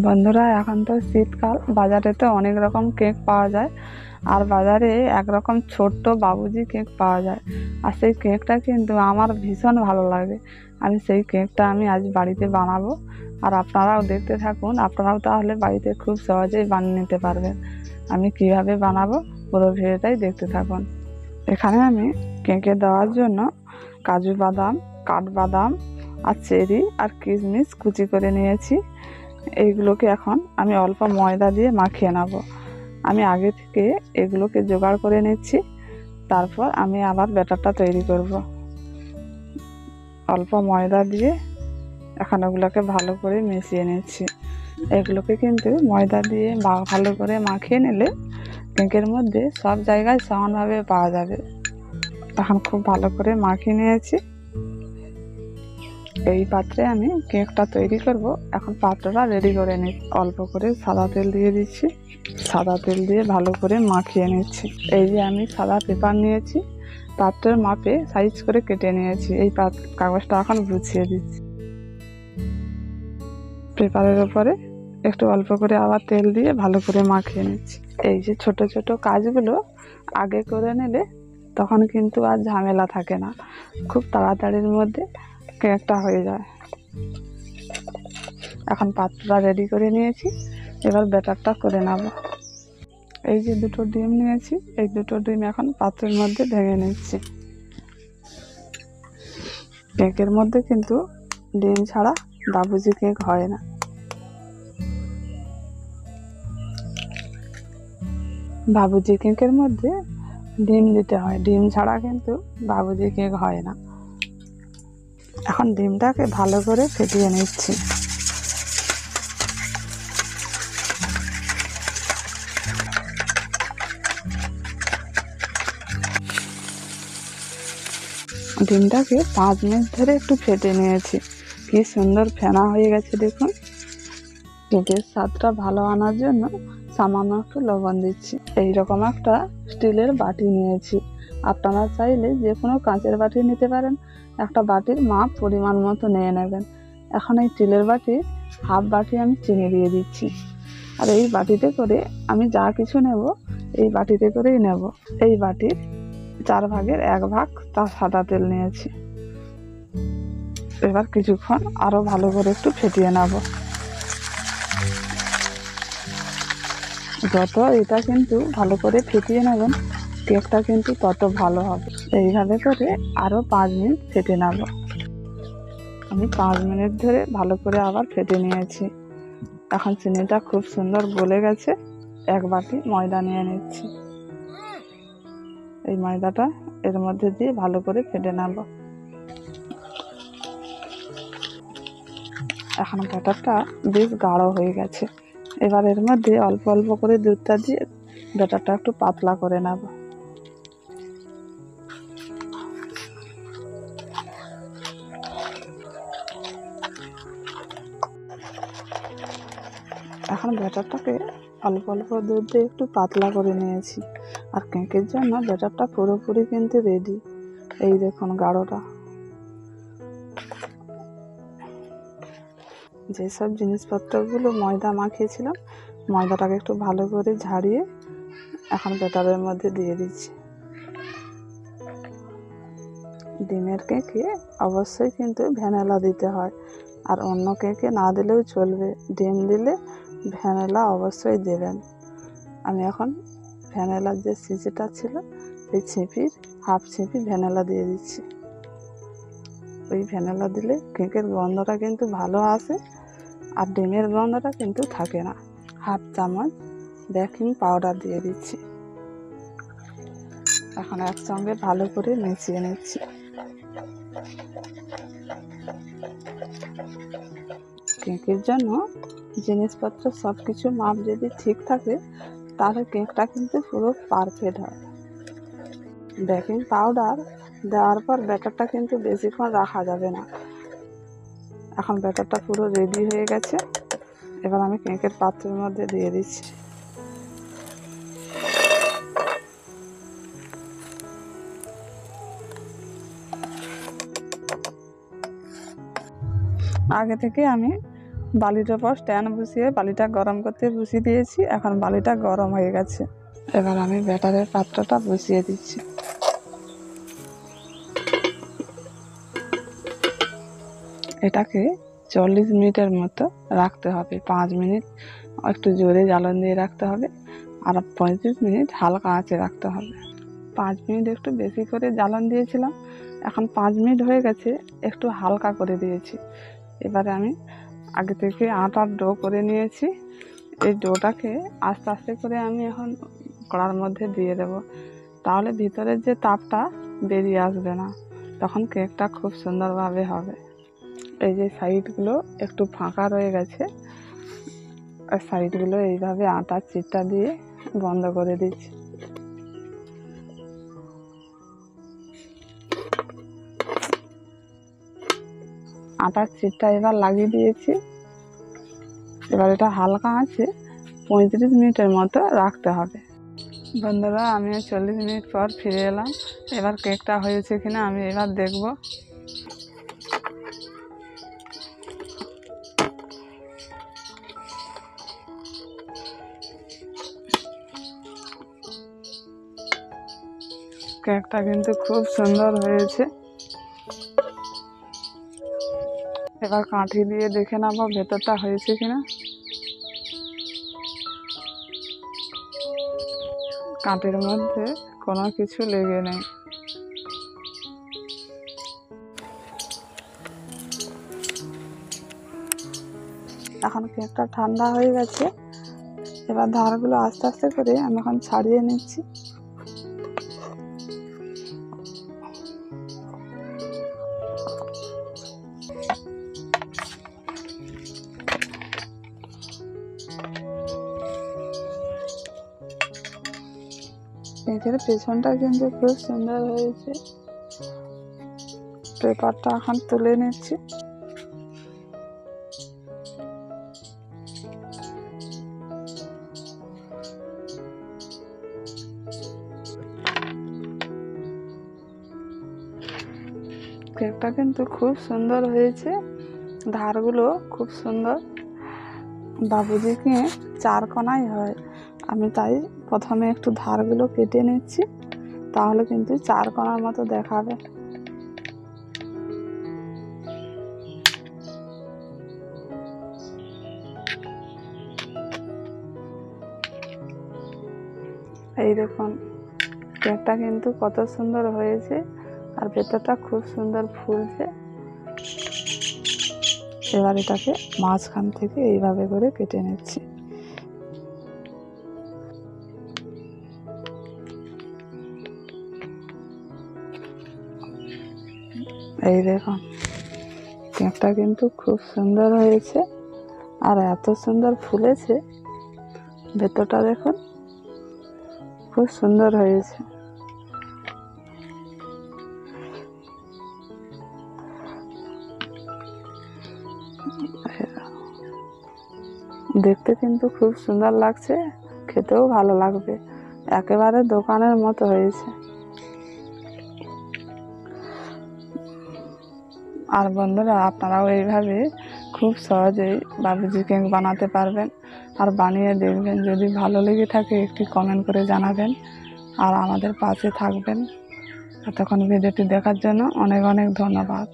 বন্ধুরা, এখন তো শীতকাল, বাজারে তো অনেক রকম কেক পাওয়া যায়। আর বাজারে একরকম ছোট্ট বাবুজি কেক পাওয়া যায়। আর সেই কেকটা কিন্তু আমার ভীষণ ভালো লাগে। সেই কেকটা আমি আজ বাড়িতে বানাবো। আর আপনারাও দেখতে থাকুন, আপনারাও তাহলে বাড়িতে খুব সহজেই বানিয়ে নিতে পারবেন। আমি কিভাবে বানাবো পুরো ভিডিওটাই দেখতে থাকুন। এখানে আমি কেকে দেওয়ার জন্য কাজু বাদাম, কাঠবাদাম আর চেরি আর কিশমিশ কুচি করে নিয়েছি। এইগুলোকে এখন আমি অল্প ময়দা দিয়ে মাখিয়ে নেব। আমি আগে থেকে এগুলোকে জোগাড় করে নিচ্ছি, তারপর আমি আবার ব্যাটারটা তৈরি করব। অল্প ময়দা দিয়ে এখন ওগুলোকে ভালো করে মিশিয়ে নিচ্ছি। এগুলোকে কিন্তু ময়দা দিয়ে ভালো করে মাখিয়ে নিলে কেকের মধ্যে সব জায়গায় সমানভাবে পাওয়া যাবে। এখন খুব ভালো করে মাখিয়ে নিয়েছি। এই পাত্রে আমি কেকটা তৈরি করব। এখন পাত্রটা রেডি করে নিচ্ছি। অল্প করে সাদা তেল দিয়ে দিচ্ছি। সাদা তেল দিয়ে ভালো করে মাখিয়ে নিচ্ছি। এই যে আমি সাদা পেপার নিয়েছি, পাত্রের মাপে সাইজ করে কেটে নিয়েছি। এই কাগজটা এখন গুছিয়ে দিচ্ছি। পেপারের উপরে একটু অল্প করে আবার তেল দিয়ে ভালো করে মাখিয়ে নিচ্ছি। এই যে ছোট ছোট কাজগুলো আগে করে নিলে তখন কিন্তু আর ঝামেলা থাকে না, খুব তাড়াতাড়ির মধ্যে কেকটা হয়ে যায়। এখন পাত্রটা রেডি করে নিয়েছি, এবার ব্যাটারটা করে নেব। এই যে দুটো ডিম নিয়েছি, এই দুটো ডিম এখন পাত্রের মধ্যে ভেঙে নিচ্ছি। কেকের মধ্যে কিন্তু ডিম ছাড়া বাবুজি কেক হয় না। বাবুজি কেকের মধ্যে ডিম দিতে হয়, ডিম ছাড়া কিন্তু বাবুজি কেক হয় না। এখন ডিমটাকে ভালো করে ফেটিয়ে নিচ্ছি। ডিমটাকে 5 মিনিট ধরে একটু ফেটে নিয়েছি। কি সুন্দর ফেনা হয়ে গেছে দেখুন। কেকের স্বাদটা ভালো আনার জন্য সামান্য একটু লবণ দিচ্ছি। এইরকম একটা স্টিলের বাটি নিয়েছি। আপনারা চাইলে যে কোনো কাঁচের বাটি নিতে পারেন। একটা বাটির মাপ পরিমাণ মতো নিয়ে নেবেন। এখন এই স্টিলের বাটির হাফ বাটি আমি চিনি দিয়ে দিচ্ছি। আর এই বাটিতে করে আমি যা কিছু নেব এই বাটিতে করেই নেব। এই বাটির 4 ভাগের 1 ভাগ তা সাদা তেল নিয়েছি। এবার কিছুক্ষণ আরো ভালো করে একটু ফেটিয়ে নেব। যত এটা কিন্তু ভালো করে ফেটিয়ে নেবেন, কেকটা কিন্তু তত ভালো হবে। এইভাবে করে আরো 5 মিনিট ফেটে নেব। আমি 5 মিনিট ধরে ভালো করে আবার ফেটে নিয়েছি। এখন চিনিটা খুব সুন্দর গলে গেছে। 1 বাটি ময়দা নিয়ে নিচ্ছি। এই ময়দাটা এর মধ্যে দিয়ে ভালো করে ফেটে নেব। এখন ব্যাটারটা বেশ গাঢ় হয়ে গেছে। এবার এর মধ্যে অল্প অল্প করে দুধটা দিয়ে ব্যাটারটা একটু পাতলা করে নেব। এখন ব্যাটারটাকে অল্প অল্প দুধ দিয়ে একটু পাতলা করে নিয়েছি। আর কেকের জন্য ব্যাটারটা পুরোপুরি কিন্তু রেডি। এই দেখুন গাঢ়টা। যেসব জিনিসপত্রগুলো ময়দা মাখিয়েছিলাম, ময়দাটাকে একটু ভালো করে ঝাড়িয়ে এখন ব্যাটারের মধ্যে দিয়ে দিচ্ছি। ডিমের কেকে অবশ্যই কিন্তু ভ্যানিলা দিতে হয়, আর অন্য কেকে না দিলেও চলবে। ডিম দিলে ভ্যানিলা অবশ্যই দেবেন। আমি এখন ভ্যানিলার যে শিশিটা ছিল সেই ছিপির হাফ ছিপি ভ্যানিলা দিয়ে দিচ্ছি। ওই ভ্যানিলা দিলে কেকের গন্ধটা কিন্তু ভালো আসে, আর ডিমের গন্ধটা কিন্তু থাকে না। হাফ চামচ বেকিং পাউডার দিয়ে দিচ্ছি। এখন একসঙ্গে ভালো করে মিশিয়ে নিচ্ছি। কেকের জন্য জিনিসপত্র সব কিছু মাপ যদি ঠিক থাকে তাহলে কেকটা কিন্তু পুরো পারফেক্ট হয়। বেকিং পাউডার দেওয়ার পর ব্যাটারটা কিন্তু বেশিক্ষণ রাখা যাবে না। এখন ব্যাটারটা পুরো রেডি হয়ে গেছে। এবার আমি কেকের পাত্রের মধ্যে দিয়ে দিচ্ছি। আগে থেকে আমি বালির ওপর স্ট্যান্ড বসিয়ে বালিটা গরম করতে বসিয়ে দিয়েছি। এখন বালিটা গরম হয়ে গেছে। এবার আমি ব্যাটারের পাত্রটা বসিয়ে দিচ্ছি। এটাকে 40 মিনিটের মতো রাখতে হবে। 5 মিনিট একটু জোরে জ্বালন দিয়ে রাখতে হবে, আর 35 মিনিট হালকা আঁচে রাখতে হবে। 5 মিনিট একটু বেশি করে জ্বালন দিয়েছিলাম, এখন 5 মিনিট হয়ে গেছে, একটু হালকা করে দিয়েছি। এবারে আমি আগে থেকে আটার ডো করে নিয়েছি। এই ডোটাকে আস্তে আস্তে করে আমি এখন কড়ার মধ্যে দিয়ে দেব, তাহলে ভিতরের যে তাপটা বেরিয়ে আসবে না, তখন কেকটা খুব সুন্দরভাবে হবে। এই যে সাইডগুলো একটু ফাঁকা রয়ে গেছে, আর সাইডগুলো এইভাবে আটার চিটটা দিয়ে বন্ধ করে দিচ্ছি। আটার চিটটা এবার লাগিয়ে দিয়েছি। এবার এটা হালকা আছে 35 মিনিটের মতো রাখতে হবে। বন্ধুরা, আমি 40 মিনিট পর ফিরে এলাম। এবার কেকটা হয়েছে কিনা আমি এবার দেখব। কেকটা কিন্তু খুব সুন্দর হয়েছে। এবার কাঠি দিয়ে দেখে নেব ভেতরটা হয়েছে কিনা। কাঠের মধ্যে কোনো কিছু লেগে নেই। এখন কেকটা ঠান্ডা হয়ে গেছে। এবার ধারগুলো আস্তে আস্তে করে আমি এখন ছাড়িয়ে নিচ্ছি। কেকের পেছনটা কিন্তু খুব সুন্দর হয়েছে। পেপারটা এখন তুলে নিচ্ছি। কেকটা কিন্তু খুব সুন্দর হয়েছে, ধারগুলো খুব সুন্দর। বাবুজি কেক 4 কোণাই হয়, আমি তাই প্রথমে একটু ধারগুলো কেটে নিচ্ছি, তাহলে কিন্তু 4 কোণার মতো দেখাবে। এই দেখুন কেকটা কিন্তু কত সুন্দর হয়েছে, আর ভেতরটা খুব সুন্দর ফুলছে। এবার এটাকে মাঝখান থেকে এইভাবে করে কেটে নিচ্ছি। এই দেখুন কেকটা কিন্তু খুব সুন্দর হয়েছে, আর এত সুন্দর ফুলেছে। ভেতরটা দেখুন খুব সুন্দর হয়েছে। দেখতে কিন্তু খুব সুন্দর লাগছে, খেতেও ভালো লাগবে, একেবারে দোকানের মতো হয়েছে। আর বন্ধুরা, আপনারাও এইভাবে খুব সহজেই বাবুজি কেক বানাতে পারবেন, আর বানিয়ে দেখবেন। যদি ভালো লেগে থাকে একটি কমেন্ট করে জানাবেন, আর আমাদের পাশে থাকবেন। এতক্ষণ ভিডিওটি দেখার জন্য অনেক অনেক ধন্যবাদ।